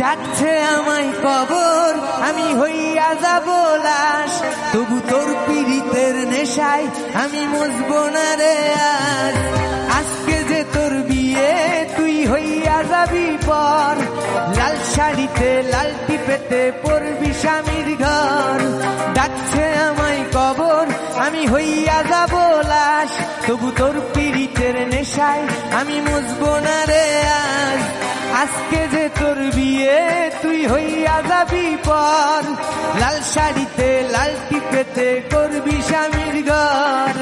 ডাকছে আমায় কবর, আমি হইয়া যাব লাশ, তবু তোর পীড়িতের নেশায় আমি মজবো না রে আজ। আজকে যে তোর বিয়ে তুই হইয়া যাবি পর, লাল শাড়িতে লাল টিপেতে পড়বি স্বামীর ঘর। ডাকছে আমায় কবর, আমি হইয়া যাব লাশ, তবু তোর পীড়িতের নেশায় আমি মজবো না রে আজ। আজকে যে তোর বিয়ে তুই হইয়া যাবি পর, লাল শাড়িতে লাল টিপেতে করবি স্বামীর ঘর।